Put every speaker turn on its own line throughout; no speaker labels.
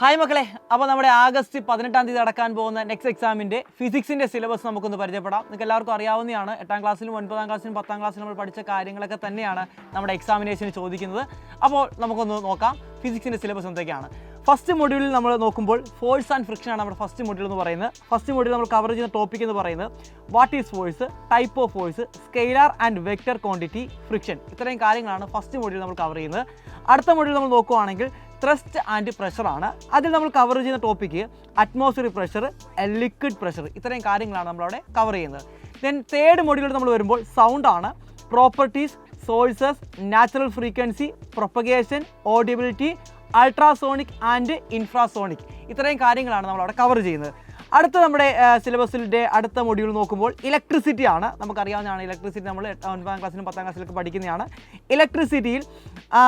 Hi മക്കളെ, അപ്പോൾ നമ്മുടെ ആഗസ്റ്റ് 18-ാം തീയതി നടക്കാൻ പോകുന്ന നെക്സ്റ്റ് എക്സാമിൻ്റെ ഫിസിക്സിൻ്റെ സിലബസ് നമുക്കൊന്ന് പരിചയപ്പെടാം. നിങ്ങൾക്ക് എല്ലാവർക്കും അറിയാവുന്നതാണ്. 8ാം ക്ലാസ്സിലും 9ാം ക്ലാസ്സിലും 10ാം ക്ലാസ്സിലും നമ്മൾ പഠിച്ച കാര്യങ്ങളൊക്കെ തന്നെയാണ് നമ്മുടെ എക്സാമിനേഷന് ചോദിക്കുന്നത്. അപ്പോൾ നമുക്കൊന്ന് നോക്കാം ഫിസിക്സിൻ്റെ സിലബസ് എന്തൊക്കെയാണ്. ഫസ്റ്റ് മൊഡ്യൂളിൽ നമ്മൾ നോക്കുമ്പോൾ ഫോഴ്സ് ആൻഡ് ഫ്രിക്ഷൻ ആണ് നമ്മുടെ ഫസ്റ്റ് മൊഡ്യൂൾ എന്ന് പറയുന്നത്. ഫസ്റ്റ് മൊഡ്യൂൾ നമ്മൾ കവർ ചെയ്യുന്ന ടോപ്പിക് എന്ന് പറയുന്നത് what is force, type of force, scalar and vector quantity, friction, ഇത്രയും കാര്യങ്ങളാണ് ഫസ്റ്റ് മൊഡ്യൂൾ നമ്മൾ കവർ ചെയ്യുന്നത്. അടുത്ത മൊഡ്യൂൾ നമ്മൾ നോക്കുകയാണെങ്കിൽ ത്രസ്റ്റ് ആൻഡ് പ്രഷർ ആണ്. അതിൽ നമ്മൾ കവർ ചെയ്യുന്ന topic atmospheric pressure, liquid pressure, ഇത്രയും കാര്യങ്ങളാണ് നമ്മളവിടെ കവർ ചെയ്യുന്നത്. ദെൻ തേർഡ് മൊഡ്യൂളിൽ നമ്മൾ വരുമ്പോൾ സൗണ്ട് ആണ്. Properties, sources, natural frequency, propagation, audibility, ultrasonic and infrasonic, ഇത്രയും കാര്യങ്ങളാണ് നമ്മളവിടെ കവർ ചെയ്യുന്നത്. അടുത്ത നമ്മുടെ സിലബസിൻ്റെ അടുത്ത മൊഡ്യൂൾ നോക്കുമ്പോൾ ഇലക്ട്രിസിറ്റി ആണ്. നമുക്കറിയാവുന്നതാണ് ഇലക്ട്രിസിറ്റി നമ്മൾ 9ാം ക്ലാസ്സിലും 10ാം ക്ലാസ്സിലൊക്കെ പഠിക്കുന്നതാണ്. ഇലക്ട്രിസിറ്റിയിൽ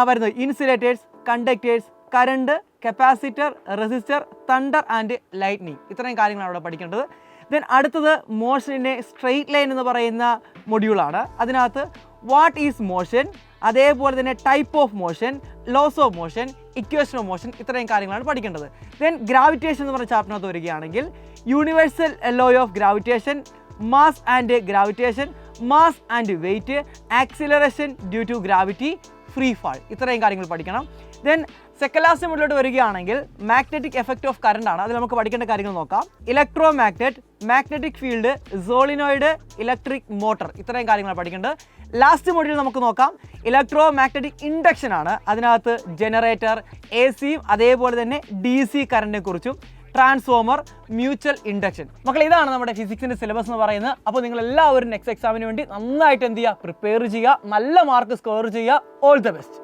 വരുന്നത് insulators, conductors, current, capacitor, resistor, thunder and lightning, ഇത്രയും കാര്യങ്ങളാണ് അവിടെ പഠിക്കേണ്ടത്. ദെൻ അടുത്തത് മോഷനിൻ്റെ സ്ട്രെയിറ്റ് ലൈൻ എന്ന് പറയുന്ന മൊഡ്യൂളാണ്. അതിനകത്ത് വാട്ട് ഈസ് മോഷൻ, അതേപോലെ തന്നെ type of motion, laws of motion, equation of motion, ഇത്രയും കാര്യങ്ങളാണ് പഠിക്കേണ്ടത്. ദെൻ ഗ്രാവിറ്റേഷൻ എന്ന് പറഞ്ഞ ചാപ്റ്ററിനകത്ത് വരികയാണെങ്കിൽ universal law of gravitation, mass and gravitation, mass and weight, acceleration due to gravity, free fall, ഇത്രയും കാര്യങ്ങൾ പഠിക്കണം. ദെൻ സെക്കൻഡ് ലാസ്റ്റ് മൊഡ്യൂളിലോട്ട് വരികയാണെങ്കിൽ മാഗ്നറ്റിക് എഫക്റ്റ് ഓഫ് കറണ്ട് ആണ്. അതിൽ നമുക്ക് പഠിക്കേണ്ട കാര്യങ്ങൾ നോക്കാം. Electro magnet, magnetic field, solenoid, electric motor, ഇത്രയും കാര്യങ്ങളാണ് പഠിക്കേണ്ടത്. ലാസ്റ്റ് മൊഡ്യൂൾ നമുക്ക് നോക്കാം ഇലക്ട്രോ മാഗ്നറ്റിക് ഇൻഡക്ഷൻ ആണ്. അതിനകത്ത് ജനറേറ്റർ, AC-യും അതേപോലെ തന്നെ DC കറണ്ടിനെ കുറിച്ചും, ട്രാൻസ്ഫോമർ, മ്യൂച്വൽ ഇൻഡക്ഷൻ. മക്കൾ, ഇതാണ് നമ്മുടെ ഫിസിക്സിൻ്റെ സിലബസ് എന്ന് പറയുന്നത്. അപ്പോൾ നിങ്ങൾ എല്ലാവരും നെക്സ്റ്റ് എക്സാമിന് വേണ്ടി നന്നായിട്ട് എന്ത് ചെയ്യുക, പ്രിപ്പയർ ചെയ്യുക, നല്ല മാർക്ക് സ്കോർ ചെയ്യുക. All the best.